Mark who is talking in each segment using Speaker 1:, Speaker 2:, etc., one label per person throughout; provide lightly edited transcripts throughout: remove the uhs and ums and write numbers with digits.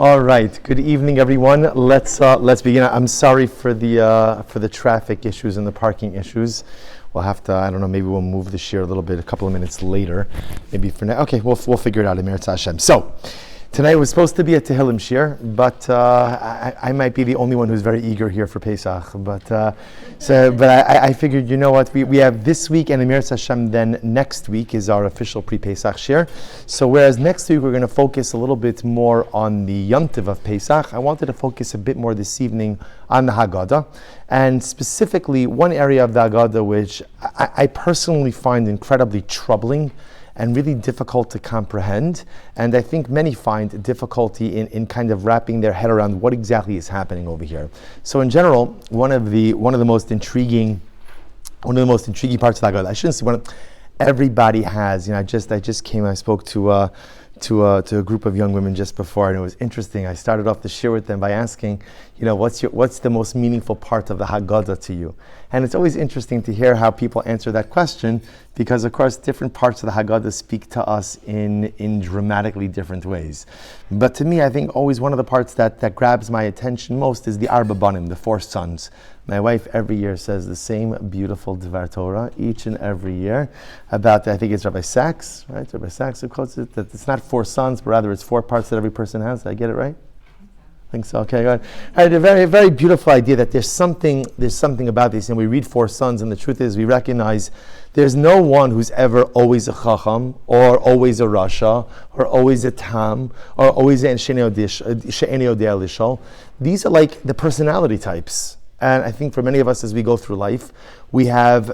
Speaker 1: All right. Good evening, everyone. Let's begin. I'm sorry for the traffic issues and the parking issues. We'll have to. I don't know. Maybe we'll move the shir a little bit, a couple of minutes later. Maybe for now. Okay, we'll figure it out. Emir Hashem. So tonight was supposed to be a Tehillim shir, but I might be the only one who's very eager here for Pesach. But I figured, you know what, we have this week and Emir Hashem, then next week is our official pre-Pesach shir. So whereas next week we're going to focus a little bit more on the Yom Tov of Pesach, I wanted to focus a bit more this evening on the Haggadah, and specifically one area of the Haggadah which I personally find incredibly troubling and really difficult to comprehend, and I think many find difficulty in kind of wrapping their head around what exactly is happening over here. So in general, one of the most intriguing parts of the Haggadah, I shouldn't say everybody has. I just came. I spoke to a group of young women just before, and it was interesting. I started off the shir with them by asking, what's the most meaningful part of the Haggadah to you? And it's always interesting to hear how people answer that question, because of course different parts of the Haggadah speak to us in dramatically different ways. But to me, I think always one of the parts that grabs my attention most is the Arba Banim, the 4 sons. My wife every year says the same beautiful Dvar Torah each and every year about, I think it's Rabbi Sachs, right? Rabbi Sachs who quotes it, that it's not 4 sons, but rather it's 4 parts that every person has. Did I get it right? I think so. Okay, good. All right, a very, very beautiful idea that there's something about this, and we read 4 sons, and the truth is we recognize there's no one who's ever always a Chacham, or always a Rasha, or always a Tam, or always a She'eni Odeh Lishol. These are like the personality types. And I think for many of us as we go through life, we have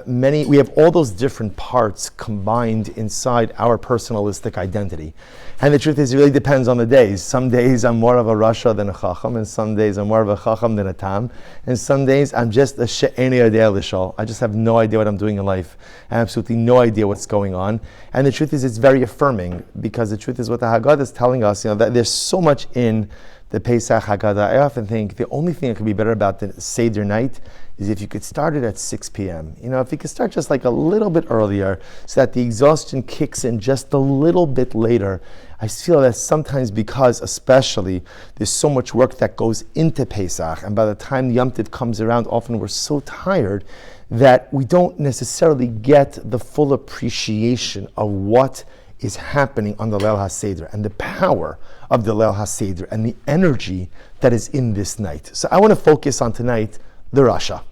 Speaker 1: all those different parts combined inside our personalistic identity. And the truth is, it really depends on the days. Some days I'm more of a Rasha than a Chacham, and some days I'm more of a Chacham than a Tam, and some days I'm just a She'eni Odeh Lishol. I just have no idea what I'm doing in life. I have absolutely no idea what's going on. And the truth is, it's very affirming, because the truth is what the Haggadah is telling us, that there's so much in the Pesach Haggadah. I often think the only thing that could be better about the Seder night is if you could start it at 6 p.m. If you could start just like a little bit earlier so that the exhaustion kicks in just a little bit later. I feel that sometimes, because especially there's so much work that goes into Pesach, and by the time the Yom Tov comes around, often we're so tired that we don't necessarily get the full appreciation of what is happening on the Leil HaSeder and the power of the Leil HaSeder and the energy that is in this night. So I want to focus on tonight the Rasha.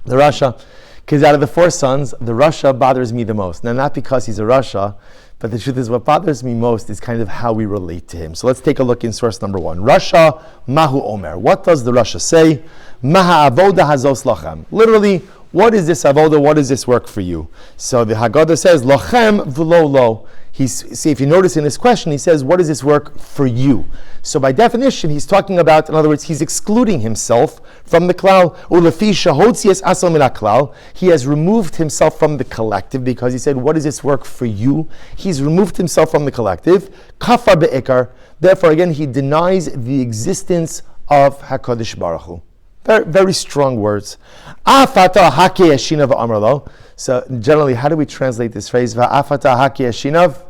Speaker 1: The Rasha, because out of the 4 sons, the Rasha bothers me the most. Now, not because he's a Rasha, but the truth is what bothers me most is kind of how we relate to him. So let's take a look in source number 1. Rasha Mahu Omer. What does the Rasha say? Maha avoda hazos lachem. Literally, what is this avoda? What is this work for you? So the Haggadah says, lachem v'lo lo. See, if you notice in his question, he says, what is this work for you? So by definition, he's talking about, in other words, he's excluding himself from the klal. Ulefi shahotzias asal min haklal. He has removed himself from the collective, because he said, what is this work for you? He's removed himself from the collective. Kafar be'ikar. Therefore, again, he denies the existence of HaKadosh Baruch Hu. Very, very strong words. Afata hake yashinav amrlo. So generally, how do we translate this phrase? Afata hake yashinav.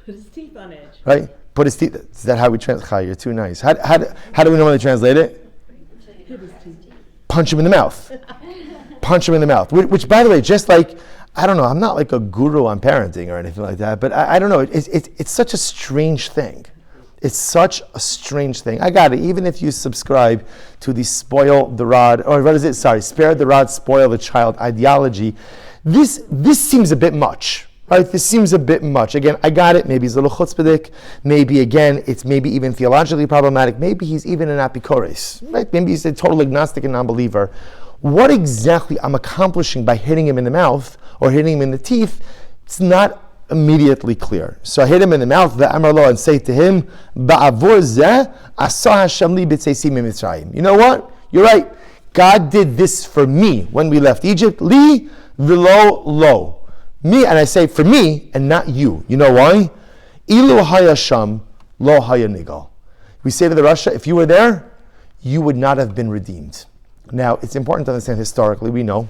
Speaker 2: Put his teeth on edge.
Speaker 1: Right? Put his teeth. Is that how we translate? You're too nice. How do we normally translate it? Punch him in the mouth. Punch him in the mouth. Which, by the way, just like, I don't know, I'm not like a guru on parenting or anything like that, but I don't know. It's such a strange thing. It's such a strange thing. I got it. Even if you subscribe to the spoil the rod, or what is it? Sorry, spare the rod, spoil the child ideology. This seems a bit much, right? This seems a bit much. Again, I got it. Maybe he's a little chutzpahdik. Maybe, again, it's maybe even theologically problematic. Maybe he's even an apikoris, right? Maybe he's a total agnostic and non-believer. What exactly I'm accomplishing by hitting him in the mouth or hitting him in the teeth, it's not immediately clear. So I hit him in the mouth, and say to him, Ba'avur zeh asah Hashem li b'tzeisim mitzrayim. You know what? You're right. God did this for me when we left Egypt. Li v'lo lo. Me, and I say for me and not you. You know why? Ilu hayasham lo hayanigal. We say to the Rasha, if you were there, you would not have been redeemed. Now, it's important to understand historically, we know,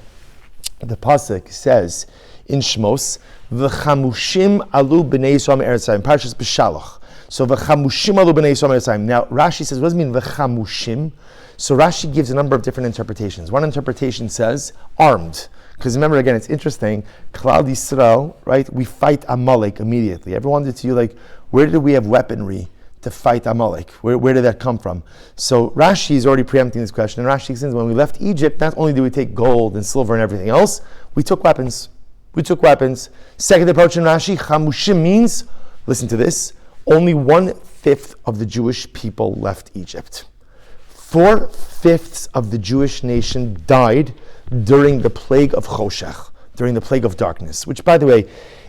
Speaker 1: the Pasuk says in Shmos, V'chamushim alu b'nei Yisrael me'eretz Yisrael, Parshas B'Shalach. So v'chamushim alu b'nei Yisrael mitzrayim. Now Rashi says, what does it mean v'chamushim? So Rashi gives a number of different interpretations. One interpretation says armed. Because remember, again, it's interesting, Klal Yisrael, right? We fight Amalek immediately. Everyone wondered to you, like, where did we have weaponry to fight Amalek? Where did that come from? So Rashi is already preempting this question. And Rashi says, when we left Egypt, not only did we take gold and silver and everything else, we took weapons. Second approach in Rashi, Chamushim means, listen to this, only 1/5 of the Jewish people left Egypt. 4/5 of the Jewish nation died during the plague of Choshech, during the plague of darkness, which, by the way,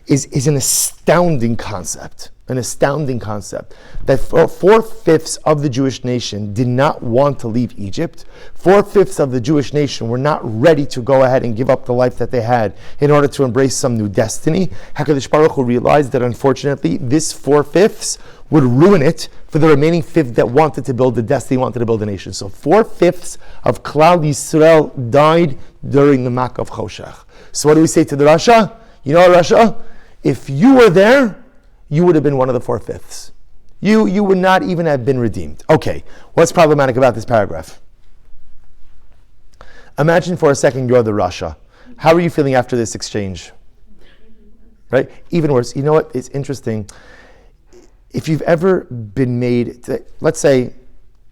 Speaker 1: is an astounding concept. That 4/5 of the Jewish nation did not want to leave Egypt. 4/5 of the Jewish nation were not ready to go ahead and give up the life that they had in order to embrace some new destiny. HaKadosh Baruch Hu realized that, unfortunately, this 4/5 would ruin it for the remaining 5th that wanted to build the destiny, wanted to build a nation. So 4/5 of Klal Yisrael died during the Makkah of Choshech. So what do we say to the Rasha? You know, Rasha, if you were there, you would have been one of the 4/5. You would not even have been redeemed. Okay, what's problematic about this paragraph? Imagine for a second you're the Rasha. How are you feeling after this exchange? Right? Even worse. You know what? It's interesting. If you've ever been let's say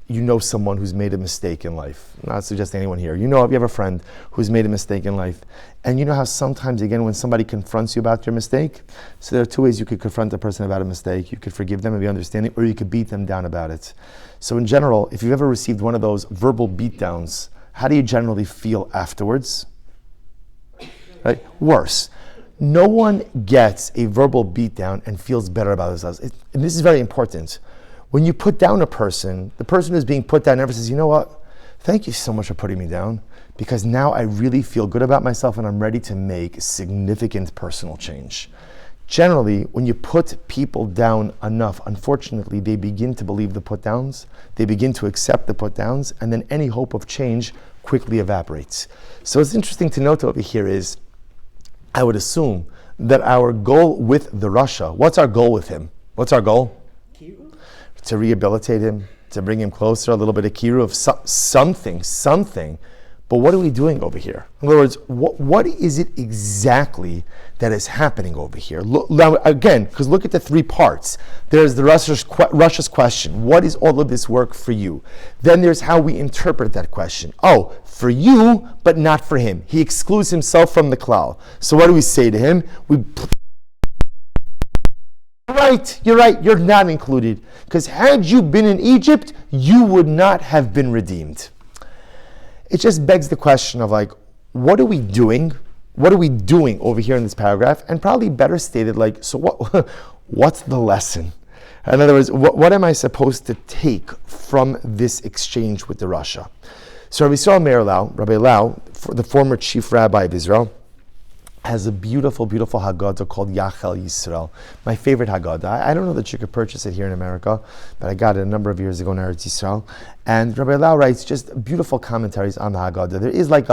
Speaker 1: you know someone who's made a mistake in life. I'm not suggesting anyone here. You have a friend who's made a mistake in life. And you know how sometimes, again, when somebody confronts you about your mistake, so there are 2 ways you could confront a person about a mistake. You could forgive them and be understanding, or you could beat them down about it. So in general, if you've ever received one of those verbal beatdowns, how do you generally feel afterwards? Right? Worse. No one gets a verbal beatdown and feels better about themselves. And this is very important. When you put down a person, the person who's being put down never says, you know what, thank you so much for putting me down, because now I really feel good about myself and I'm ready to make significant personal change. Generally, when you put people down enough, unfortunately, they begin to believe the put downs, they begin to accept the put downs, and then any hope of change quickly evaporates. So what's interesting to note over here is, I would assume that our goal with the Rasha, what's our goal with him? What's our goal? To rehabilitate him, to bring him closer, a little bit of kiru, of something. But what are we doing over here? In other words, what is it exactly that is happening over here? Look, now, again, because look at the 3 parts. There's the Rasha's question. What is all of this work for you? Then there's how we interpret that question. Oh, for you, but not for him. He excludes himself from the klal. So what do we say to him? You're right, you're not included. Because had you been in Egypt, you would not have been redeemed. It just begs the question of, like, what are we doing? What are we doing over here in this paragraph? And probably better stated, like, so what's the lesson? In other words, what am I supposed to take from this exchange with the Rasha? So Rabbi Lau, the former chief rabbi of Israel, has a beautiful, beautiful Haggadah called Yachel Yisrael. My favorite Haggadah. I don't know that you could purchase it here in America, but I got it a number of years ago in Eretz Yisrael. And Rabbi Lau writes just beautiful commentaries on the Haggadah. There is like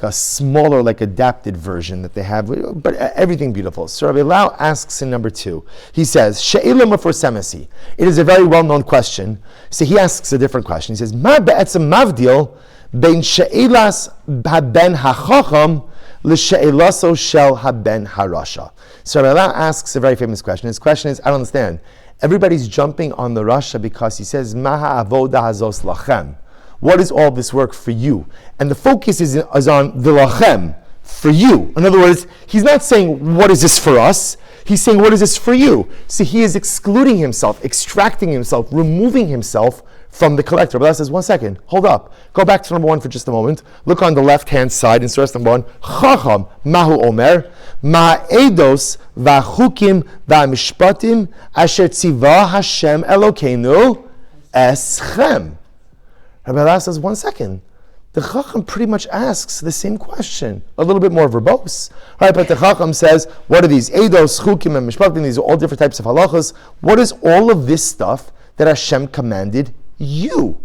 Speaker 1: a smaller, like adapted version that they have, but everything beautiful. So Rabbi Lau asks in number 2. He says, She'elah meforsemesi. It is a very well-known question. So he asks a different question. He says, Ma be'etzem mavdil bein she'elas haben hachacham l'she'elaso shel haben harasha. So Rabbi Lau asks a very famous question. His question is, I don't understand. Everybody's jumping on the Rasha because he says, Maha avoda hazos lachem. What is all this work for you? And the focus is on the lachem, for you. In other words, he's not saying, what is this for us? He's saying, what is this for you? So he is excluding himself, extracting himself, removing himself from the collector. But that says, 1 second, hold up. Go back to number 1 for just a moment. Look on the left-hand side in source number 1. Chacham, mahu omer, ma'edos v'chukim v'mishpatim asher tziva Hashem Elokeinu eschem. Rabbi Lau says, 1 second. The Chacham pretty much asks the same question, a little bit more verbose, right? But the Chacham says, what are these? Eidos, Chukim, and Mishpatim, these are all different types of halachas. What is all of this stuff that Hashem commanded you?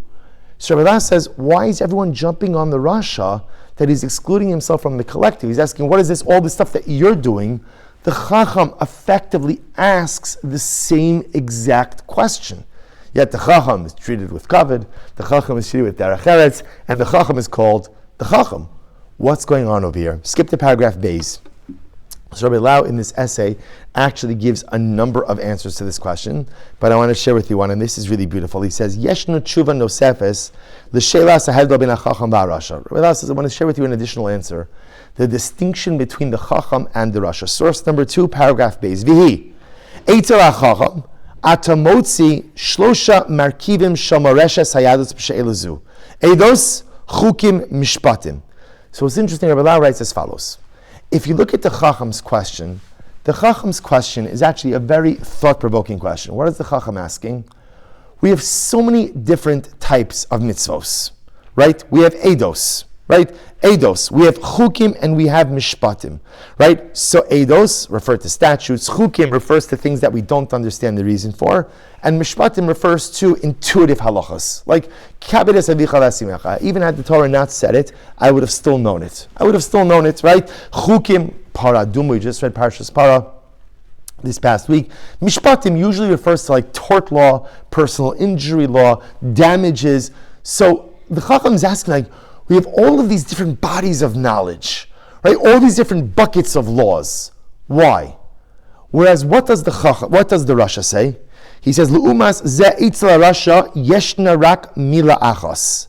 Speaker 1: So Rabbi Lau says, why is everyone jumping on the Rasha that he's excluding himself from the collective? He's asking, what is this, all this stuff that you're doing? the Chacham effectively asks the same exact question. Yet the Chacham is treated with kavod, the Chacham is treated with derech eretz, and the Chacham is called the Chacham. What's going on over here? Skip to paragraph Beis. So Rabbi Lau in this essay actually gives a number of answers to this question, but I want to share with you one, and this is really beautiful. He says, Yeshnu tshuva nosefes l'shelas hahedla ben hachacham v'harasha. Rabbi Lau says, I want to share with you an additional answer, the distinction between the Chacham and the Rasha. Source number 2, paragraph Beis. Vihi, eitzel hachacham, atamotzi shlosha markivim shomareshes hayadus b'she'elazu. Eidos chukim mishpatim. So it's interesting, Rabbi Lau writes as follows. If you look at the Chacham's question is actually a very thought-provoking question. What is the Chacham asking? We have so many different types of mitzvos, right? We have eidos, right? Eidos. We have chukim and we have mishpatim, right? So eidos refer to statutes. Chukim refers to things that we don't understand the reason for. And mishpatim refers to intuitive halachas. Like, even had the Torah not said it, I would have still known it. Right? Chukim, paradum, we just read Parshas Para this past week. Mishpatim usually refers to like tort law, personal injury law, damages. So the Chacham is asking, like, we have all of these different bodies of knowledge, right? All these different buckets of laws. Why? Whereas what does the Rasha say? He says, "L'umas ze itzla Rasha yeshna rak mila achos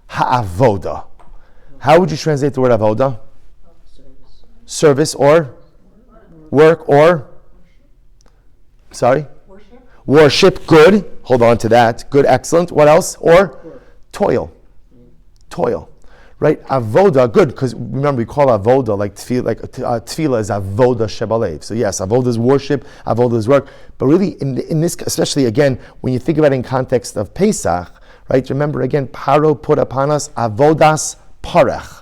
Speaker 1: ha'avoda." How would you translate the word avoda? Service or work or worship. Good. Hold on to that. Good. Excellent. What else? Or toil. Right? Avoda. Good. Because remember, we call avoda like tefillah is avoda shebalev. So yes, avoda is worship. Avoda is work. But really, in this, especially again, when you think about it in context of Pesach, right? Remember again, Paro put upon us avodas parech.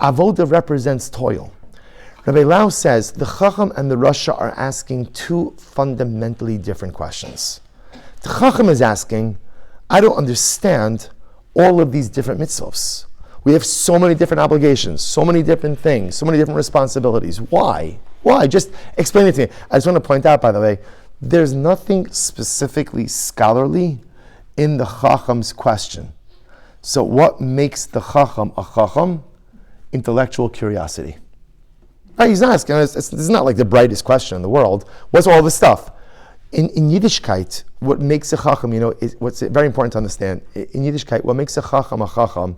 Speaker 1: Avoda represents toil. Rabbi Lau says the Chacham and the Rasha are asking two fundamentally different questions. The Chacham is asking, I don't understand all of these different mitzvos. We have so many different obligations, so many different things, so many different responsibilities. Why? Just explain it to me. I just want to point out, by the way, there's nothing specifically scholarly in the Chacham's question. So what makes the Chacham a Chacham? Intellectual curiosity. Right, he's not asking, this is not like the brightest question in the world. What's all this stuff? In Yiddishkeit, what makes a Chacham, is what's very important to understand. In Yiddishkeit, what makes a Chacham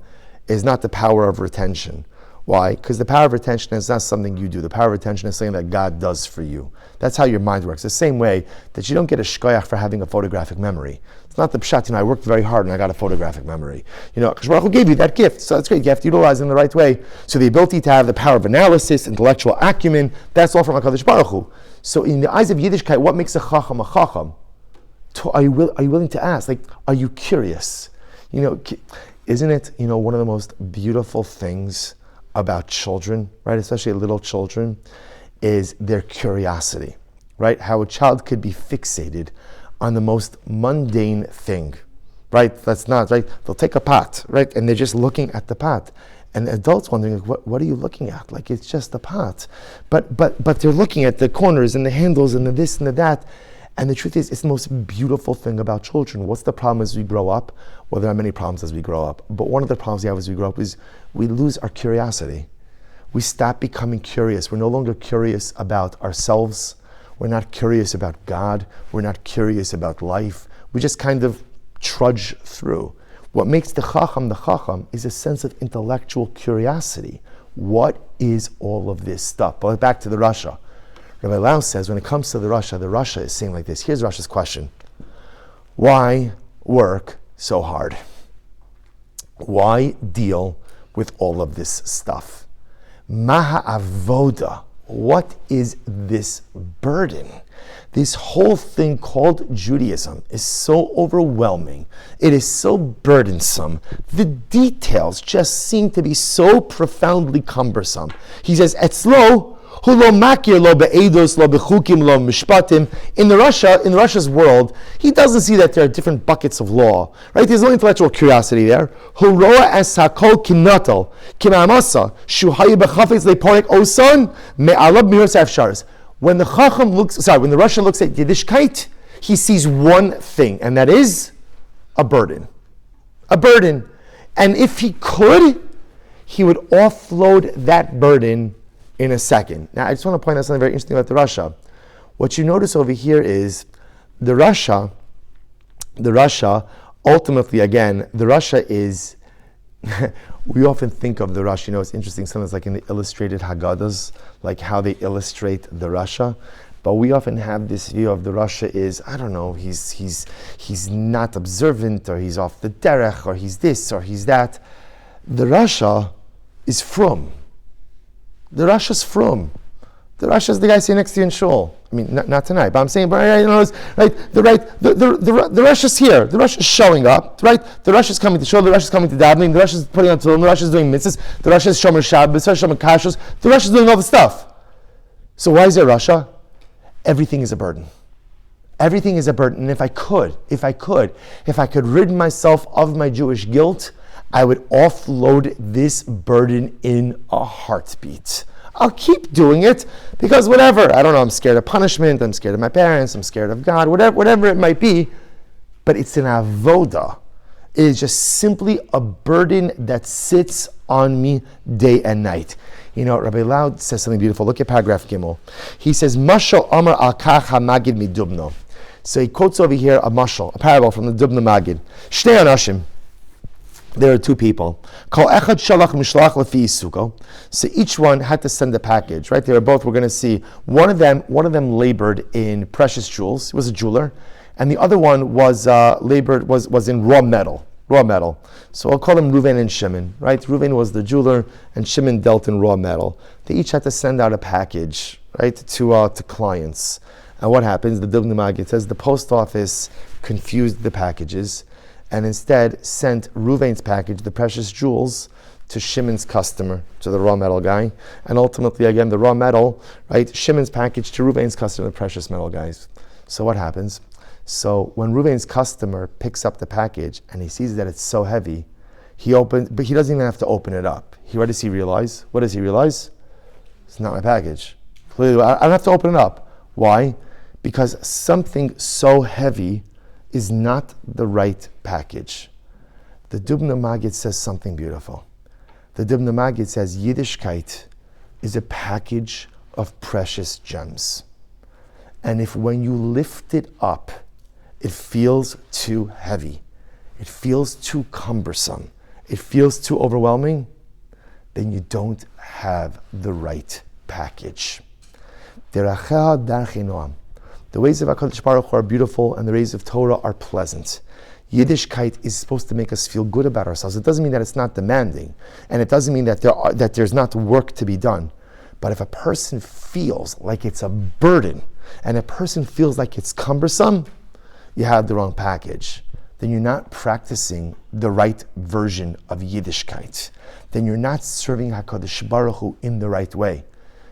Speaker 1: is not the power of retention. Why? Because the power of retention is not something you do. The power of retention is something that God does for you. That's how your mind works. The same way that you don't get a shkoyach for having a photographic memory. It's not the pshat, I worked very hard and I got a photographic memory. Because Baruch Hu gave you that gift, so that's great. You have to utilize it in the right way. So the ability to have the power of analysis, intellectual acumen, that's all from HaKadosh Baruch Hu. So in the eyes of Yiddishkeit, what makes a Chacham a Chacham? Are you willing to ask? Like, are you curious? Isn't it, one of the most beautiful things about children, right, especially little children, is their curiosity, right? How a child could be fixated on the most mundane thing, right? That's not, right? They'll take a pot, right? And they're just looking at the pot. And the adults wondering, like, what are you looking at? Like, it's just a pot. But they're looking at the corners and the handles and the this and the that. And the truth is, it's the most beautiful thing about children. What's the problem as we grow up? Well, there are many problems as we grow up. But one of the problems we have as we grow up is we lose our curiosity. We stop becoming curious. We're no longer curious about ourselves. We're not curious about God. We're not curious about life. We just kind of trudge through. What makes the Chacham is a sense of intellectual curiosity. What is all of this stuff? But back to the Rasha. Rabbi Lau says when it comes to the Rasha is saying like this. Here's Rasha's question. Why work so hard? Why deal with all of this stuff? Maha avoda. What is this burden? This whole thing called Judaism is so overwhelming. It is so burdensome. The details just seem to be so profoundly cumbersome. He says, Etzlo, hu lo makir lo be'edos lo bechukim lo mishpatim. In Rasha's world, he doesn't see that there are different buckets of law. Right? There's no intellectual curiosity there. Hu roa es hakol kinatal kimamasa shu hayu bechafetz leporek oson me'alab miros afsharis. When the Rasha looks at Yiddishkeit, he sees one thing, and that is a burden. A burden. And if he could, he would offload that burden in a second. Now, I just want to point out something very interesting about the Rasha. What you notice over here is the Rasha, ultimately, again, the Rasha is, we often think of the Rasha, it's interesting, sometimes like in the illustrated Haggadahs, like how they illustrate the Rasha. But we often have this view of the Rasha is, I don't know, he's not observant, or he's off the derech, or he's this, or he's that. The Rasha is from. The Rasha is from. The Rasha is the guy sitting next to you in shul. I mean, not tonight, but I'm saying, the Rasha is here. The Rasha is showing up, right? The Rasha is coming to shul. The Rasha is coming to davening. The Rasha is putting on tefillin. The Rasha is doing mitzvahs. The Rasha is shomer Shabbos. The Rasha is shomer kashrus. The Rasha is doing all the stuff. So why is there Rasha? Everything is a burden. Everything is a burden. And if I could rid myself of my Jewish guilt, I would offload this burden in a heartbeat. I'll keep doing it because whatever, I don't know, I'm scared of punishment, I'm scared of my parents, I'm scared of God, whatever it might be, but it's an avoda. It is just simply a burden that sits on me day and night. Rabbi Laud says something beautiful. Look at paragraph Gimel. He says, Mashal Amar al Kach HaMagid Midubno. So he quotes over here a mashal, a parable from the Dubno Magid. Shnei Anashim. There are two people. So each one had to send a package, right? They were both, we're going to see, one of them labored in precious jewels. He was a jeweler. And the other one was in raw metal. So I'll call them Reuven and Shimon, right? Reuven was the jeweler and Shimon dealt in raw metal. They each had to send out a package, right, to clients. And what happens? The Dubno Magid says the post office confused the packages and instead sent Reuven's package, the precious jewels, to Shimon's customer, to the raw metal guy. And ultimately, again, the raw metal, right, Shimon's package to Reuven's customer, the precious metal guys. So what happens? So when Reuven's customer picks up the package and he sees that it's so heavy, but he doesn't even have to open it up. What does he realize? It's not my package. I don't have to open it up. Why? Because something so heavy is not the right package. The Dubno Magid says something beautiful. The Dubno Magid says Yiddishkeit is a package of precious gems. And if when you lift it up, it feels too heavy, it feels too cumbersome, it feels too overwhelming, then you don't have the right package. The ways of HaKadosh Baruch Hu are beautiful and the ways of Torah are pleasant. Yiddishkeit is supposed to make us feel good about ourselves. It doesn't mean that it's not demanding, and it doesn't mean that there's not work to be done. But if a person feels like it's a burden, and a person feels like it's cumbersome, you have the wrong package. Then you're not practicing the right version of Yiddishkeit. Then you're not serving HaKadosh Baruch Hu in the right way.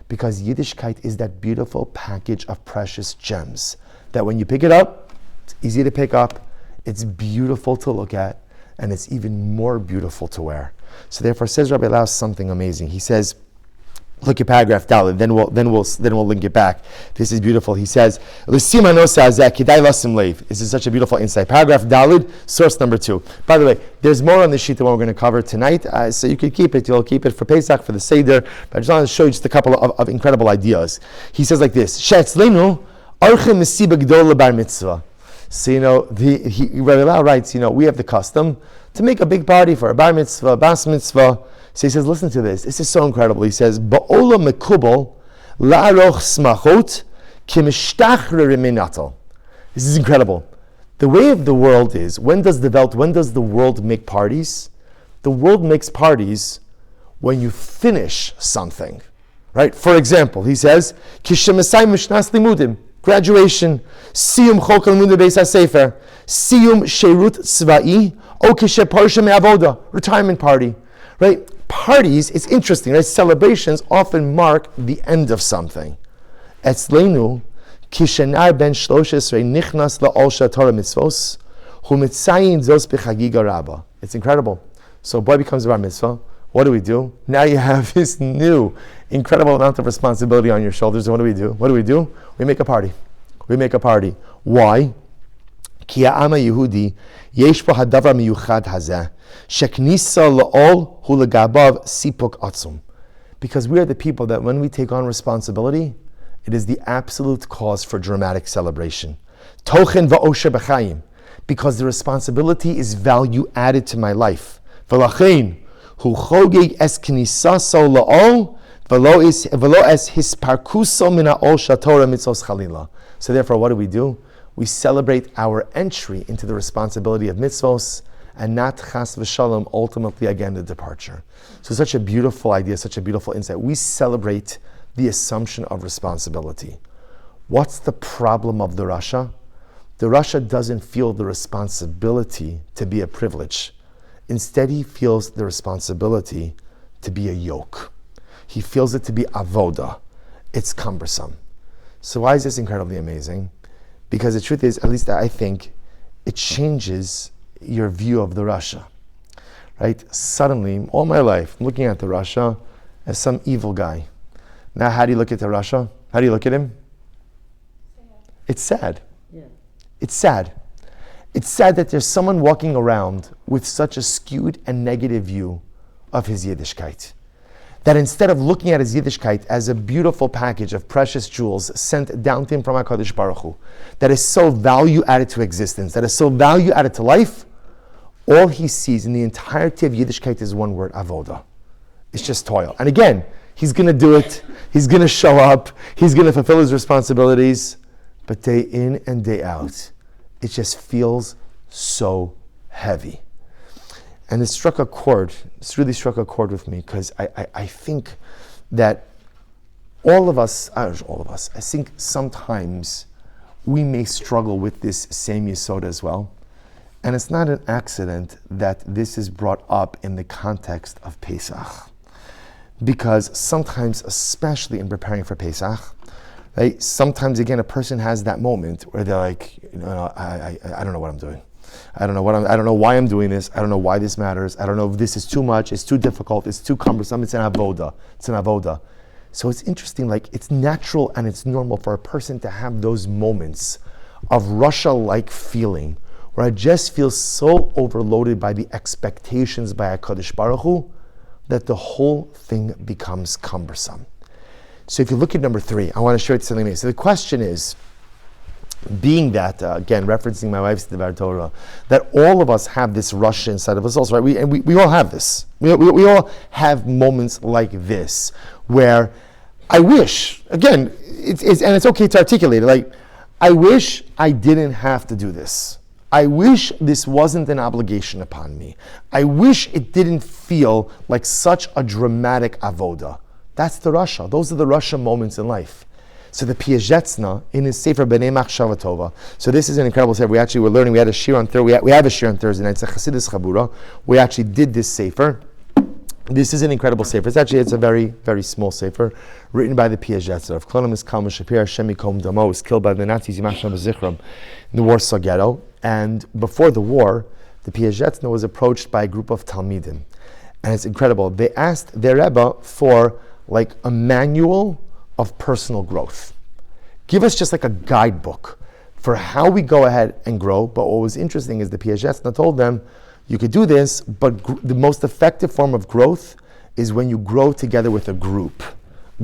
Speaker 1: Because Yiddishkeit is that beautiful package of precious gems that when you pick it up, it's easy to pick up, it's beautiful to look at, and it's even more beautiful to wear. So therefore, says Rabbi Laus something amazing. He says, look at paragraph Dalet, then we'll link it back. This is beautiful. He says, this is such a beautiful insight. Paragraph Dalet, source number 2. By the way, there's more on this sheet than what we're going to cover tonight, so you can keep it. You'll keep it for Pesach, for the Seder, but I just want to show you just a couple of incredible ideas. He says like this, so Rabbi Lau writes, we have the custom to make a big party for a bar mitzvah, bas mitzvah. So he says, listen to this. This is so incredible. He says, Ba'ola mekubal la'aroch smachot kimishtachrer minatal. This is incredible. The way of the world is, when does the world make parties? The world makes parties when you finish something, right? For example, he says, kishemasai mishnas limudim, graduation, siyum chok limudim beis hasefer, siyum sherut tzva'i, o kishe parsha me'avoda, retirement party, right? Parties, it's interesting, right? Celebrations often mark the end of something. Etzleinu, kishenar ben 13 nichnas la'ol Torah mitzvos, hu mitzayin zos b'chagiga rabba. It's incredible. So a boy becomes a bar mitzvah. What do? Now you have this new incredible amount of responsibility on your shoulders. And what do? We make a party. Why? Ki ha'am ha'Yehudi yesh bo hadavar miyuchad hazeh sheknisa la'ol hu legabav sipuk atzum. Because we are the people that when we take on responsibility, it is the absolute cause for dramatic celebration. Tochen va'osher b'chayim. Because the responsibility is value added to my life. V'lachein hu chogeg es knisaso la'ol v'lo es hisparkuso min ha'ol shatorah mitzos chalila. So therefore, what do? We celebrate our entry into the responsibility of mitzvos and not chas v'shalom, ultimately again the departure. So such a beautiful idea, such a beautiful insight. We celebrate the assumption of responsibility. What's the problem of the Rasha? The Rasha doesn't feel the responsibility to be a privilege. Instead, he feels the responsibility to be a yoke. He feels it to be avoda. It's cumbersome. So why is this incredibly amazing? Because the truth is, at least I think, it changes your view of the Rasha. Right? Suddenly, all my life, I'm looking at the Rasha as some evil guy. Now, how do you look at the Rasha? How do you look at him? It's sad.
Speaker 2: Yeah.
Speaker 1: It's sad. It's sad that there's someone walking around with such a skewed and negative view of his Yiddishkeit. That instead of looking at his Yiddishkeit as a beautiful package of precious jewels sent down to him from HaKadosh Baruch Hu, that is so value added to existence, that is so value added to life, all he sees in the entirety of Yiddishkeit is one word, avoda. It's just toil. And again, he's going to do it, he's going to show up, he's going to fulfill his responsibilities, but day in and day out, it just feels so heavy. And it really struck a chord with me, because I think that all of us, I think sometimes we may struggle with this same yesod as well. And it's not an accident that this is brought up in the context of Pesach. Because sometimes, especially in preparing for Pesach, right, sometimes again a person has that moment where they're like, I don't know what I'm doing. I don't know why I'm doing this. I don't know why this matters. I don't know if this is too much, it's too difficult, it's too cumbersome, it's an avoda. So it's interesting, like it's natural and it's normal for a person to have those moments of Rasha-like feeling, where I just feel so overloaded by the expectations by HaKadosh Baruch Hu that the whole thing becomes cumbersome. So if you look at number 3, I want to share it something. So the question is, being that, again, referencing my wife's Devar Torah, that all of us have this Rasha inside of us also, right? We all have this. We all have moments like this, where I wish, again, it's okay to articulate it, like, I wish I didn't have to do this. I wish this wasn't an obligation upon me. I wish it didn't feel like such a dramatic avoda. That's the Rasha. Those are the Rasha moments in life. So the Piazetzna in his Sefer B'nai Machshava Tova. So this is an incredible Sefer. We actually were learning. We had a shir on Thursday. We have a shir on Thursday night. It's a Chassidus Chabura. We actually did this Sefer. This is an incredible Sefer. It's a very, very small Sefer written by the Piazetzna of Klonim Iskal Shapir Hashem Yikom Damo, was killed by the Nazis in the Warsaw Ghetto. And before the war, the Piazetzna was approached by a group of Talmidim. And it's incredible. They asked their Rebbe for like a manual of personal growth. Give us just like a guidebook for how we go ahead and grow. But what was interesting is the Piazetzna told them, you could do this, but the most effective form of growth is when you grow together with a group.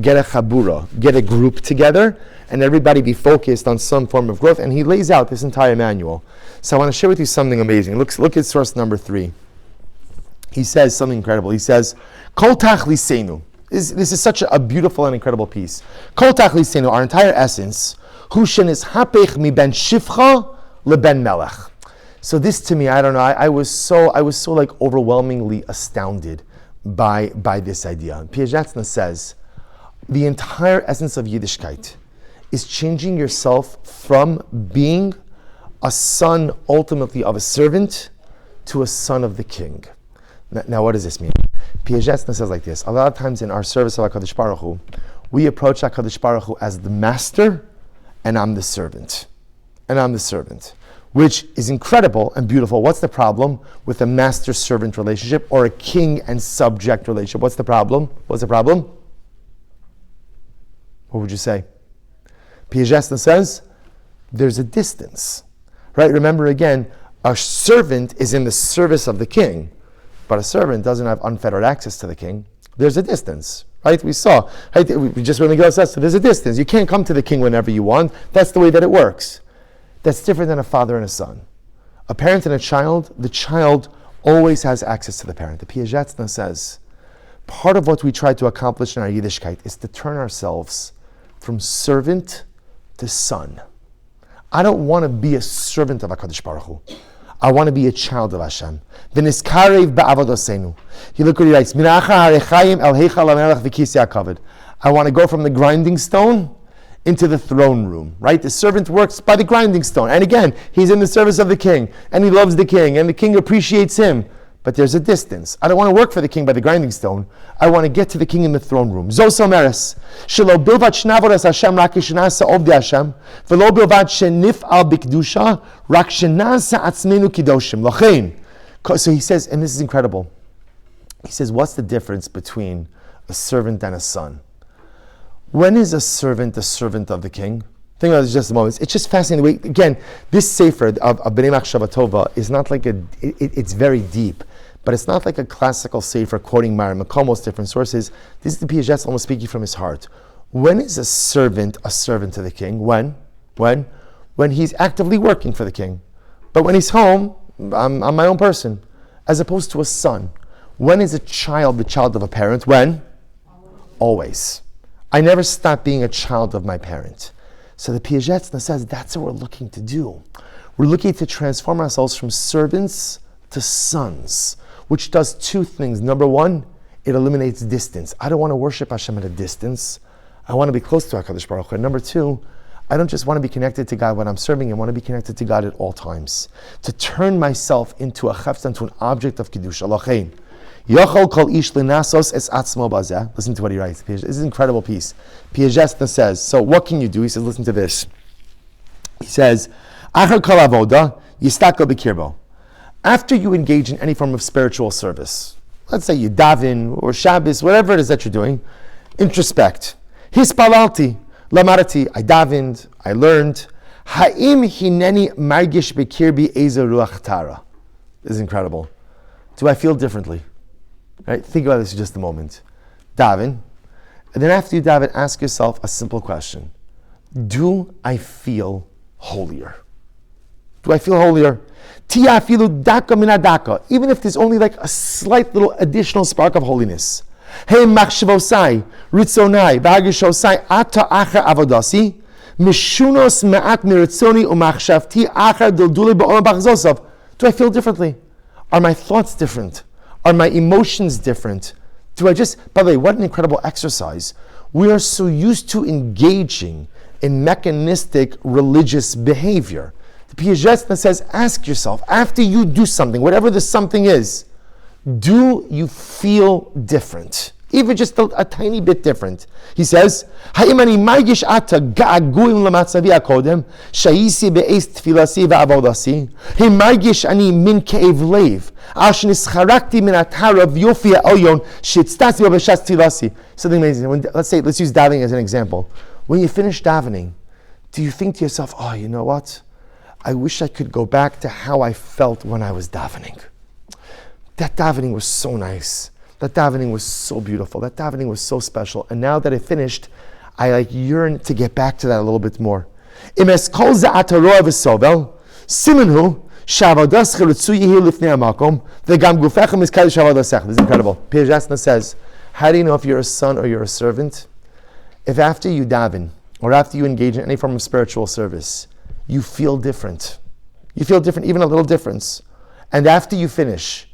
Speaker 1: Get a chabura, get a group together, and everybody be focused on some form of growth. And he lays out this entire manual. So I want to share with you something amazing. Look at source number 3. He says something incredible. He says, Kol tachlisenu. This is such a beautiful and incredible piece. Kol tachlisenu, our entire essence, hushen is hapech mi ben shifcha leben melech. So this to me, I don't know, I was so like overwhelmingly astounded by this idea. Piazetzna says, the entire essence of Yiddishkeit is changing yourself from being a son ultimately of a servant to a son of the king. Now what does this mean? Piazetzna says like this: a lot of times in our service of HaKadosh Baruch Hu, we approach HaKadosh Baruch Hu as the master, and I'm the servant. which is incredible and beautiful. What's the problem with a master-servant relationship or a king and subject relationship? What's the problem? What's the problem? What would you say? Piagesna says, there's a distance. Right? Remember again, a servant is in the service of the king, but a servant doesn't have unfettered access to the king. There's a distance. Right? We saw. Right? We just when we go says, so there's a distance. You can't come to the king whenever you want. That's the way that it works. That's different than a father and a son. A parent and a child, the child always has access to the parent. The Piagesna says, part of what we try to accomplish in our Yiddishkeit is to turn ourselves from servant to son. I don't want to be a servant of HaKadosh Baruch Hu. I want to be a child of Hashem. V'niskarev ba'avodosenu. You look what he writes. Minacha harechayim el heichal hamelech v'kisei hakavod. I want to go from the grinding stone into the throne room, right? The servant works by the grinding stone. And again, he's in the service of the king, and he loves the king, and the king appreciates him. But there's a distance. I don't want to work for the king by the grinding stone. I want to get to the king in the throne room. Zos omeres, shelo bilvat shnavodas Hashem rak shenasa ovdi Hashem, velo bilvat shenif'al bikdusha rak shenasa atzmenu kidoshim. Lochein. So he says, and this is incredible. He says, what's the difference between a servant and a son? When is a servant of the king? Think about this just a moment. It's just fascinating. The way, again, this sefer of Bnei Machshava Tova is not like it's very deep, but it's not like a classical sefer quoting Marim Makomos, different sources. This is the Piagetz almost speaking from his heart. When is a servant to the king? When he's actively working for the king. But when he's home, I'm my own person, as opposed to a son. When is a child the child of a parent? When? Always. I never stop being a child of my parent. So the Piagetz says that's what we're looking to do. We're looking to transform ourselves from servants to sons, which does two things. Number one, it eliminates distance. I don't want to worship Hashem at a distance. I want to be close to HaKadosh Baruch Hu. And number two, I don't just want to be connected to God when I'm serving Him. I want to be connected to God at all times. To turn myself into a chefza, into an object of Kiddush. Lochein. Yochol kol ish lenasos es atzmo bazeh. Listen to what he writes. This is an incredible piece. Piagesna says, so what can you do? He says, listen to this. He says, Achar kol avoda yistako b'kirbo. After you engage in any form of spiritual service, let's say you daven or Shabbos, whatever it is that you're doing, introspect. Hispalalti lamarati. I davened, I learned. Ha'im hineni margish b'kirbi ezer ruach tara. This is incredible. Do I feel differently? Right? Think about this for just a moment. Daven. And then after you daven, ask yourself a simple question. Do I feel holier? Do I feel holier? Tia afilu daka min adaka. Even if there's only like a slight little additional spark of holiness. Hey machshavosai, ritzonai, v'hagishosai, ata achar avodasi, mishunos ma'at miritzoni umachshavti achar dilduli ba'olam b'achzosav. Do I feel differently? Are my thoughts different? Are my emotions different? Do I just, by the way, what an incredible exercise. We are so used to engaging in mechanistic religious behavior. The Piagesna says, ask yourself, after you do something, whatever the something is, do you feel different? Even just a tiny bit different. He says, Ha'imani margish ata ga'aguim lamatzavi akodem, sha'isi be'ez tfilasi va'avodasi, he margish ani min ke'ev lev, ash nischarakti min atara v'yofi ha'elyon, she'tztasi b'beshas tfilasi. Something amazing. Let's use davening as an example. When you finish davening, do you think to yourself, oh, you know what? I wish I could go back to how I felt when I was davening. That davening was so nice. That davening was so beautiful. That davening was so special. And now that I finished, I yearn to get back to that a little bit more. This is incredible. Piagesna says, how do you know if you're a son or you're a servant? If after you daven, or after you engage in any form of spiritual service, you feel different. You feel different, even a little difference. And after you finish,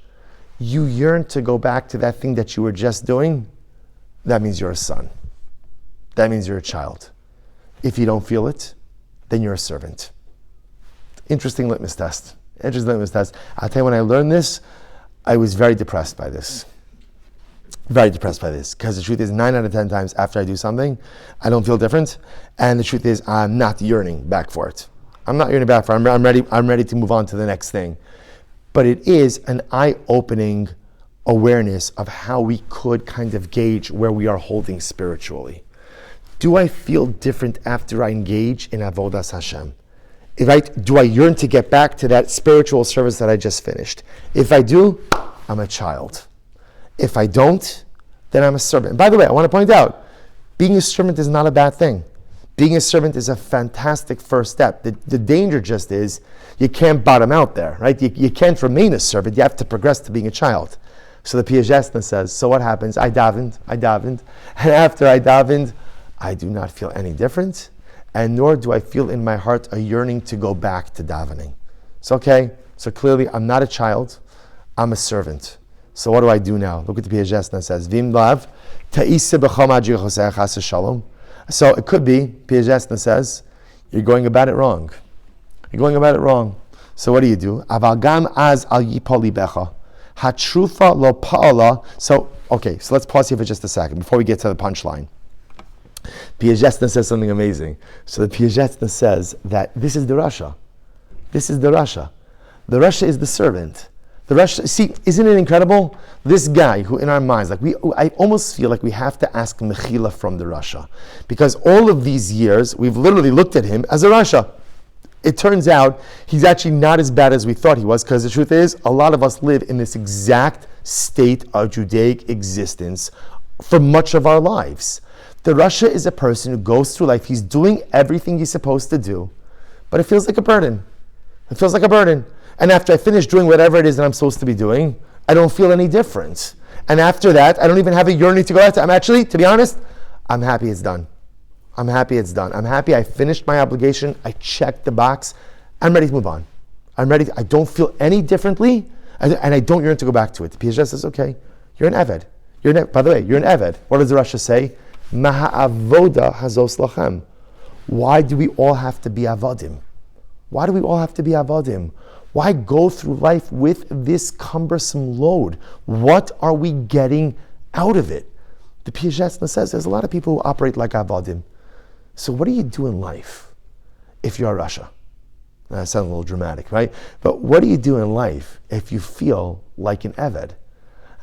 Speaker 1: you yearn to go back to that thing that you were just doing, that means you're a son. That means you're a child. If you don't feel it, then you're a servant. Interesting litmus test. I'll tell you, when I learned this, I was very depressed by this. Very depressed by this. Because the truth is, 9 out of 10 times after I do something, I don't feel different. And the truth is, I'm not yearning back for it. I'm not yearning back for. I'm ready to move on to the next thing. But it is an eye-opening awareness of how we could kind of gauge where we are holding spiritually. Do I feel different after I engage in Avodas Hashem? Right? Do I yearn to get back to that spiritual service that I just finished? If I do, I'm a child. If I don't, then I'm a servant. And by the way, I want to point out, being a servant is not a bad thing. Being a servant is a fantastic first step. The danger just is you can't bottom out there, right? You can't remain a servant. You have to progress to being a child. So the Piagesna says, so what happens? I davened, and after I davened, I do not feel any different, and nor do I feel in my heart a yearning to go back to davening. So okay, so clearly I'm not a child, I'm a servant. So what do I do now? Look what the Piagesna says. Vim lav ta'ise b'chama jichoseh chas shalom. So it could be, Piagesna says, you're going about it wrong. You're going about it wrong. So what do you do? Aval gam az al yipoli becha. Hatrufa lo pa'ala. So, okay, so let's pause here for just a second before we get to the punchline. Piagesna says something amazing. So the Piagesna says that this is the Rasha. This is the Rasha. The Rasha is the servant. The Rasha, see, isn't it incredible? This guy who in our minds, I almost feel like we have to ask Mechila from the Rasha. Because all of these years, we've literally looked at him as a Rasha. It turns out he's actually not as bad as we thought he was, because the truth is, a lot of us live in this exact state of Judaic existence for much of our lives. The Rasha is a person who goes through life, he's doing everything he's supposed to do, but it feels like a burden. It feels like a burden. And after I finish doing whatever it is that I'm supposed to be doing, I don't feel any different. And after that, I don't even have a yearning to go after. I'm actually, to be honest, I'm happy it's done. I'm happy it's done. I'm happy I finished my obligation. I checked the box. I'm ready to move on. I don't feel any differently, and I don't yearn to go back to it. The Piaget says, okay, you're an Eved. By the way, you're an Eved. What does the Rasha say? Maha'avoda hazos lachem. Why do we all have to be Avadim? Why do we all have to be Avadim? Why go through life with this cumbersome load? What are we getting out of it? The Piaget says there's a lot of people who operate like Avadim. So what do you do in life if you're a Rasha? That sounds a little dramatic, right? But what do you do in life if you feel like an Eved?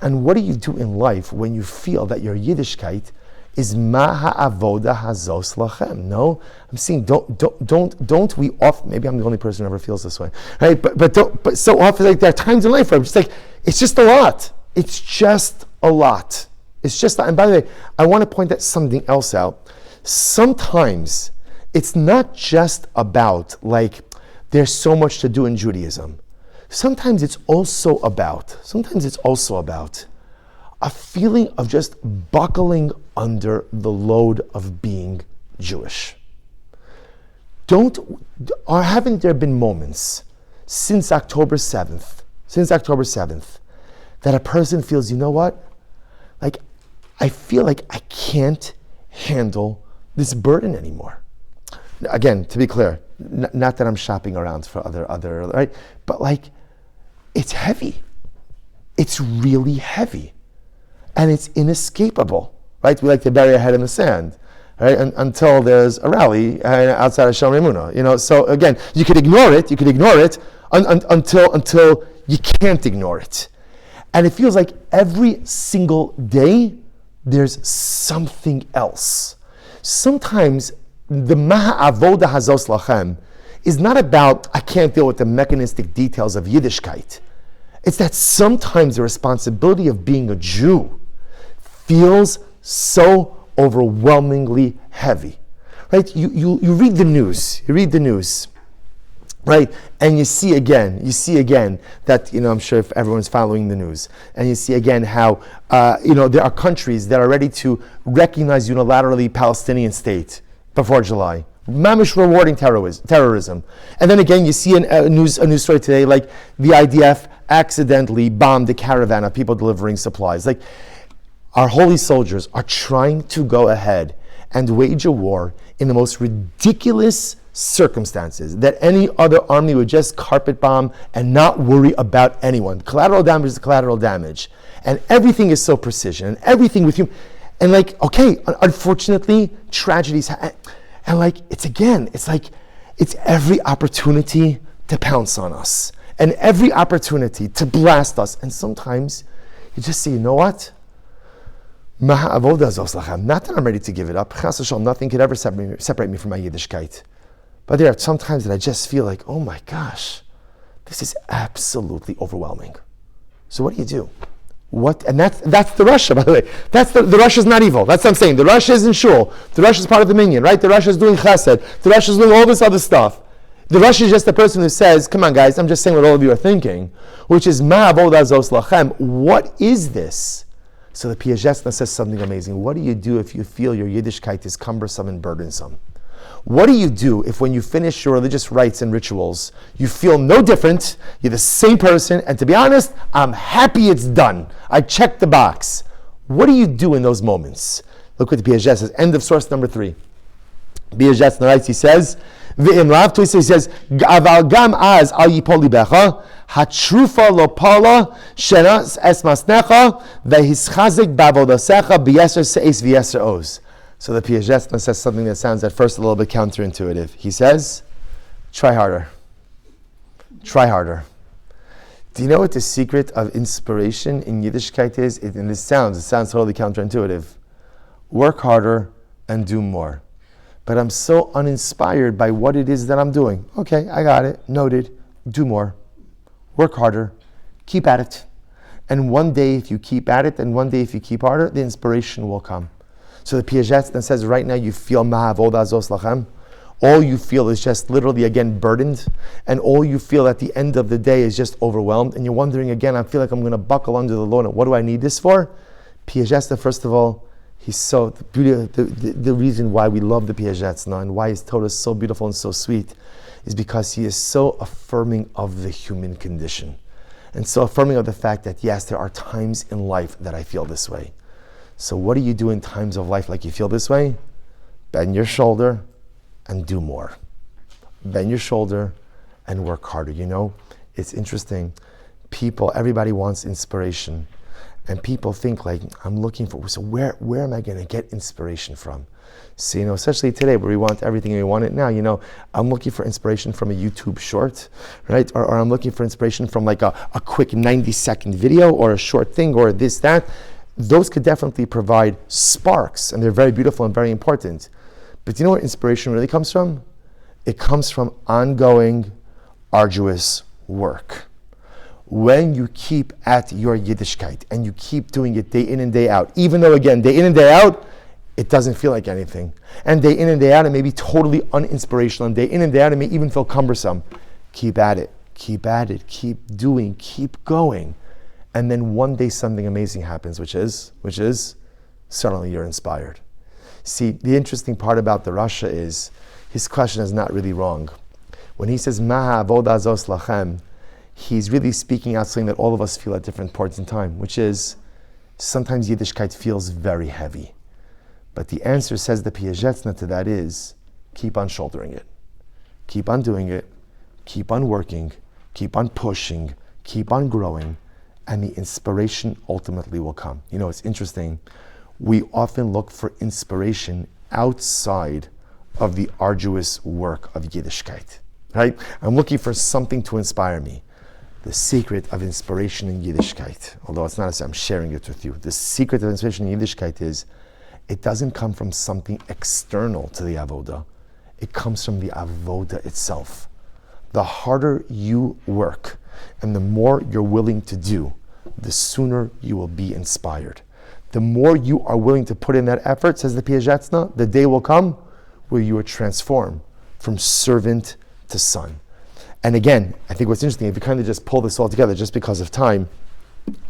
Speaker 1: And what do you do in life when you feel that your Yiddishkeit is maha avoda hazos lachem? No, I'm saying don't we often, maybe I'm the only person who ever feels this way, right? But so often, like, there are times in life where I'm just like, it's just a lot. It's just a lot. It's just, and by the way, I want to point something else out. Sometimes it's not just about like there's so much to do in Judaism. Sometimes it's also about a feeling of just buckling under the load of being Jewish. Haven't there been moments since October 7th, that a person feels, you know what? Like, I feel like I can't handle this burden anymore. Again, to be clear, not that I'm shopping around for other, right? But like, it's heavy. It's really heavy. And it's inescapable, right? We like to bury our head in the sand, right? Until there's a rally outside of Shalom Emunah, So again, you could ignore it until you can't ignore it. And it feels like every single day, there's something else. Sometimes the Maha'avoda Hazos Lachem is not about, I can't deal with the mechanistic details of Yiddishkeit. It's that sometimes the responsibility of being a Jew feels so overwhelmingly heavy, right? You read the news, right? And you see again that, I'm sure if everyone's following the news, and you see again how, there are countries that are ready to recognize unilaterally Palestinian state before July. Mamish rewarding terrorism. And then again, you see a news story today, like the IDF accidentally bombed a caravan of people delivering supplies. Like, our holy soldiers are trying to go ahead and wage a war in the most ridiculous circumstances that any other army would just carpet bomb and not worry about anyone. Collateral damage is collateral damage. And everything is so precision, and everything with you. And like, okay, unfortunately, tragedies, and like, it's like, It's every opportunity to pounce on us and every opportunity to blast us. And sometimes you just say, you know what? Not that I'm ready to give it up. Nothing could ever separate me from my Yiddishkeit. But there are some times that I just feel like, oh my gosh, this is absolutely overwhelming. So what do? What? And that's the Rasha, by the way. The Rasha is not evil. That's what I'm saying. The Rasha is in shul. The Rasha is part of the minyan, right? The Rasha is doing chesed. The Rasha is doing all this other stuff. The Rasha is just the person who says, come on guys, I'm just saying what all of you are thinking, which is, ma avodah zos lachem. What is this? So the Piagetna says something amazing. What do you do if you feel your Yiddishkeit is cumbersome and burdensome? What do you do if when you finish your religious rites and rituals, you feel no different, you're the same person, and to be honest, I'm happy it's done. I checked the box. What do you do in those moments? Look what the Piaget says. End of source number 3. Piaget writes, he says, V'im Rav Toisa, he says, Aval gam az al yipol libecha, hatrufa lo pala, shenas es masnecha, ve'hischazik bavodasecha, b'yeser se'es v'yeser oz. So the Piaget says something that sounds at first a little bit counterintuitive. He says, try harder. Try harder. Do you know what the secret of inspiration in Yiddishkeit is? And it sounds totally counterintuitive. Work harder and do more. But I'm so uninspired by what it is that I'm doing. Okay, I got it. Noted. Do more. Work harder. Keep at it. And one day if you keep at it, and one day if you keep harder, the inspiration will come. So the Piaget then says, right now you feel ma'avodah zos lachem. All you feel is just literally, again, burdened. And all you feel at the end of the day is just overwhelmed. And you're wondering again, I feel like I'm going to buckle under the load. What do I need this for? Piaget, first of all, he's so, the reason why we love the Piaget and why his Torah is so beautiful and so sweet is because he is so affirming of the human condition. And so affirming of the fact that, yes, there are times in life that I feel this way. So what do you do in times of life like you feel this way? Bend your shoulder and do more. Bend your shoulder and work harder. You know, it's interesting. Everybody wants inspiration. And people think like, I'm looking for, so where am I going to get inspiration from? So, especially today where we want everything and we want it now, I'm looking for inspiration from a YouTube short, right? Or I'm looking for inspiration from like a quick 90-second video or a short thing or this, that. Those could definitely provide sparks, and they're very beautiful and very important. But do you know where inspiration really comes from? It comes from ongoing, arduous work. When you keep at your Yiddishkeit and you keep doing it day in and day out, even though, again, day in and day out, it doesn't feel like anything. And day in and day out, it may be totally uninspirational. And day in and day out, it may even feel cumbersome. Keep at it, keep doing, keep going. And then one day something amazing happens, which is suddenly you're inspired. See, the interesting part about the Rasha is his question is not really wrong. When he says Ma avodah zos lachem, he's really speaking out something that all of us feel at different points in time, which is sometimes Yiddishkeit feels very heavy. But the answer, says the Piaget to that, is keep on shouldering it. Keep on doing it. Keep on working. Keep on pushing. Keep on growing. And the inspiration ultimately will come. It's interesting. We often look for inspiration outside of the arduous work of Yiddishkeit, right? I'm looking for something to inspire me. The secret of inspiration in Yiddishkeit, although it's not as I'm sharing it with you, the secret of inspiration in Yiddishkeit is it doesn't come from something external to the avodah. It comes from the avodah itself. The harder you work, and the more you're willing to do, the sooner you will be inspired. The more you are willing to put in that effort, says the Piaget, the day will come where you are transformed from servant to son. And again, I think what's interesting, if you kind of just pull this all together, just because of time,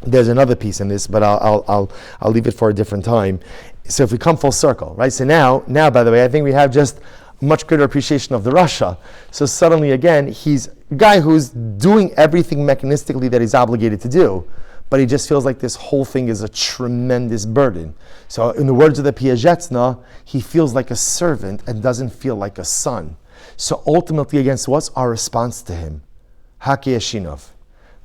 Speaker 1: there's another piece in this, but I'll leave it for a different time. So if we come full circle, right? So now, by the way, I think we have just much greater appreciation of the Rasha. So suddenly, again, he's a guy who's doing everything mechanistically that he's obligated to do, but he just feels like this whole thing is a tremendous burden. So in the words of the Piaget, he feels like a servant and doesn't feel like a son. So ultimately, again, so what's our response to him? Hake Yashinov.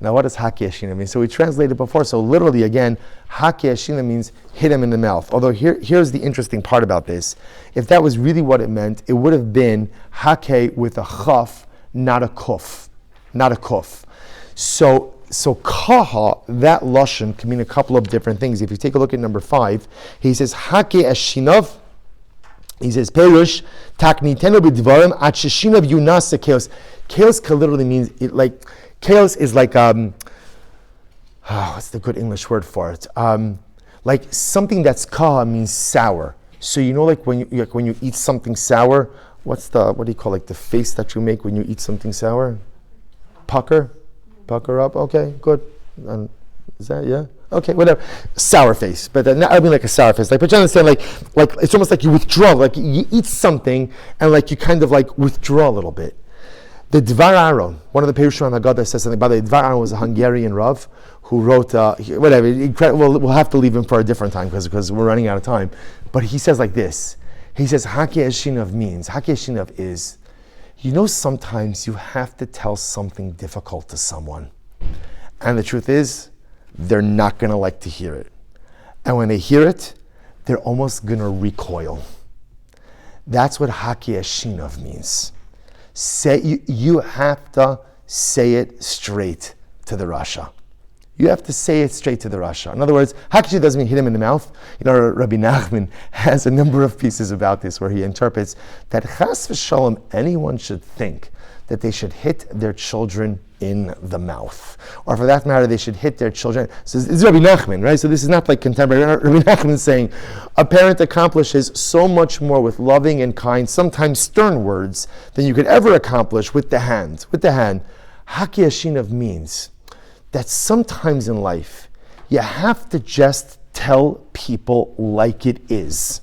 Speaker 1: Now, what does hake ashina mean? So we translated before. So literally, again, hake ashina means hit him in the mouth. Although here's the interesting part about this. If that was really what it meant, it would have been hake with a chaf, not a kuf. Not a kuf. So kaha, that lashon can mean a couple of different things. If you take a look at number 5, he says hake ashinav. He says perush taknitenu b'dvarim at sheshinav yunasa chaos. Chaos literally means chaos is like what's the good English word for it? Like something that's kaha means sour. So like when you eat something sour, what do you call the face that you make when you eat something sour? Pucker up. Okay, good. Is that Okay, whatever. Sour face, but I mean like a sour face. But you understand, like it's almost like you withdraw. Like you eat something and you kind of withdraw a little bit. The Dvar Aaron, one of the Perushim on Haggadah says something. By the way, Dvar Aaron was a Hungarian Rav who wrote, whatever, we'll have to leave him for a different time because we're running out of time. But he says like this. He says, Hake Eshinav is, sometimes you have to tell something difficult to someone. And the truth is, they're not going to like to hear it. And when they hear it, they're almost going to recoil. That's what Hake Eshinav means. You have to say it straight to the Rasha. You have to say it straight to the Rasha. In other words, Hakshi doesn't mean hit him in the mouth. Rabbi Nachman has a number of pieces about this where he interprets that chas v'shalom, anyone should think that they should hit their children in the mouth. Or for that matter, they should hit their children. So this is Rabbi Nachman, right? So this is not like contemporary. Rabbi Nachman is saying a parent accomplishes so much more with loving and kind, sometimes stern words, than you could ever accomplish with the hand. With the hand. Haki Ashinav means that sometimes in life, you have to just tell people like it is.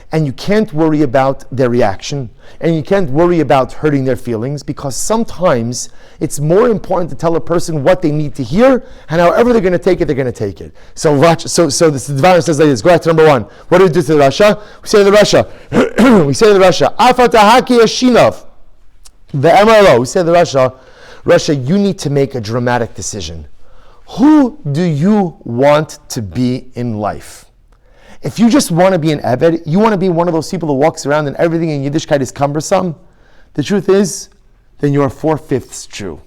Speaker 1: And you can't worry about their reaction, and you can't worry about hurting their feelings, because sometimes it's more important to tell a person what they need to hear, and however they're going to take it, they're going to take it. So this Dvar says like this. Go back to number 1. What do we do to the Rasha? We say to the Rasha, Afatahaki Ashinav, the MRO. We say to the Rasha, you need to make a dramatic decision. Who do you want to be in life? If you just want to be an Eved, you want to be one of those people who walks around and everything in Yiddishkeit is cumbersome, the truth is, then you're a 4/5 Jew.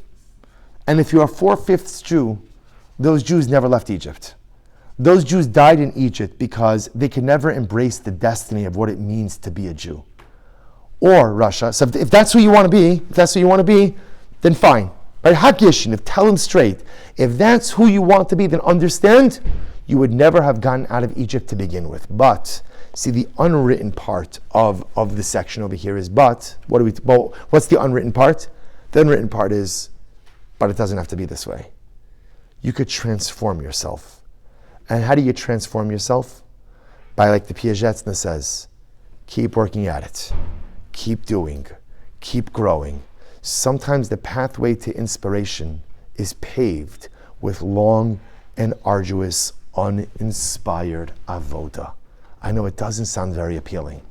Speaker 1: And if you're a 4/5 Jew, those Jews never left Egypt. Those Jews died in Egypt because they could never embrace the destiny of what it means to be a Jew. Or Rasha, so if that's who you want to be, then fine. Right? Hakishin, tell them straight. If that's who you want to be, then understand, you would never have gotten out of Egypt to begin with. But, see, the unwritten part of the section over here is, what's the unwritten part? The unwritten part is, but it doesn't have to be this way. You could transform yourself. And how do you transform yourself? By, like the Piagetna says, keep working at it. Keep doing. Keep growing. Sometimes the pathway to inspiration is paved with long and arduous, uninspired avoda. I know it doesn't sound very appealing,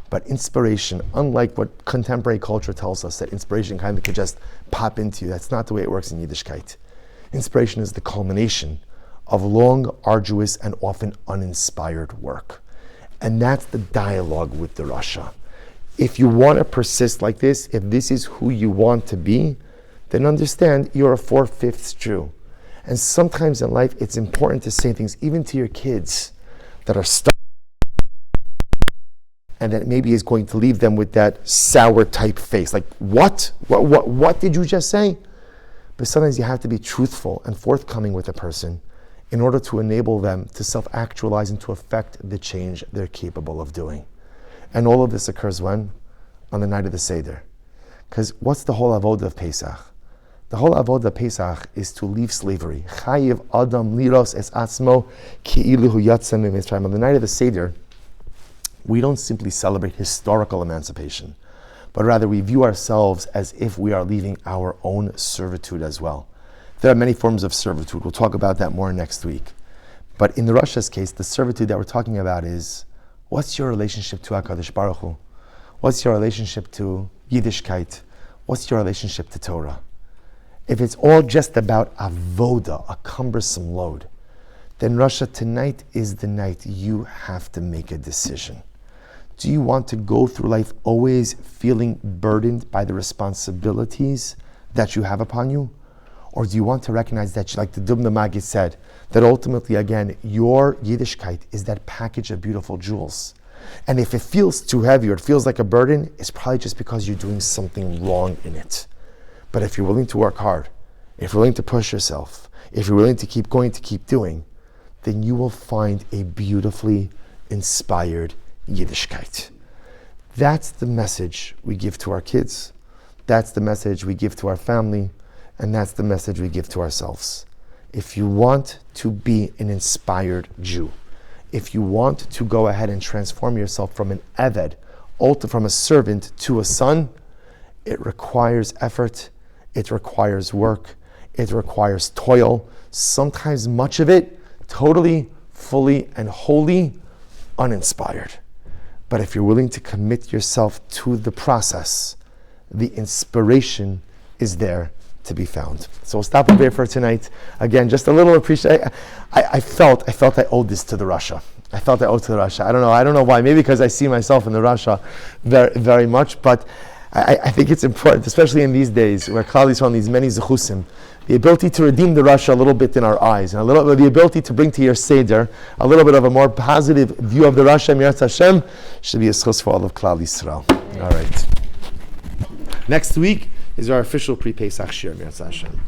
Speaker 1: but inspiration, unlike what contemporary culture tells us, that inspiration kind of could just pop into you, that's not the way it works in Yiddishkeit. Inspiration is the culmination of long, arduous, and often uninspired work. And that's the dialogue with the Rasha. If you want to persist like this, if this is who you want to be, then understand you're a 4/5 Jew. And sometimes in life, it's important to say things, even to your kids, that are stuck, and that maybe is going to leave them with that sour type face. Like, what did you just say? But sometimes you have to be truthful and forthcoming with a person in order to enable them to self-actualize and to affect the change they're capable of doing. And all of this occurs when? On the night of the Seder. Because what's the whole avodah of Pesach? The whole avodah of Pesach is to leave slavery. Chayiv Adam liros es atzmo ki'ilu hu yatsa miMitzrayim. On the night of the Seder, we don't simply celebrate historical emancipation, but rather we view ourselves as if we are leaving our own servitude as well. There are many forms of servitude. We'll talk about that more next week. But in the Rasha's case, the servitude that we're talking about is, what's your relationship to HaKadosh Baruch Hu? What's your relationship to Yiddishkeit? What's your relationship to Torah? if it's all just about avoda, a cumbersome load, then Rasha, tonight is the night you have to make a decision. Do you want to go through life always feeling burdened by the responsibilities that you have upon you? Or do you want to recognize that, like the Dubna Magid said, that ultimately, again, your Yiddishkeit is that package of beautiful jewels. And if it feels too heavy or it feels like a burden, it's probably just because you're doing something wrong in it. But if you're willing to work hard, if you're willing to push yourself, if you're willing to keep going, to keep doing, then you will find a beautifully inspired Yiddishkeit. That's the message we give to our kids. That's the message we give to our family. And that's the message we give to ourselves. If you want to be an inspired Jew, if you want to go ahead and transform yourself from an Eved, from a servant to a son, it requires effort, it requires work, it requires toil, sometimes much of it totally, fully, and wholly uninspired. But if you're willing to commit yourself to the process, the inspiration is there to be found. So we'll stop over here for tonight. Again, just a little appreciation. I felt I owed this to the Rasha. I felt I owed to the Rasha. I don't know why. Maybe because I see myself in the Rasha very, very much. But I think it's important, especially in these days where Klal Yisrael needs many zechusim, the ability to redeem the Rasha a little bit in our eyes, and the ability to bring to your Seder a little bit of a more positive view of the Rasha, Mirat Hashem, should be a zechus for all of Klal Yisrael. All right. Next week is our official pre-Pesach Shir, Mirat Hashem.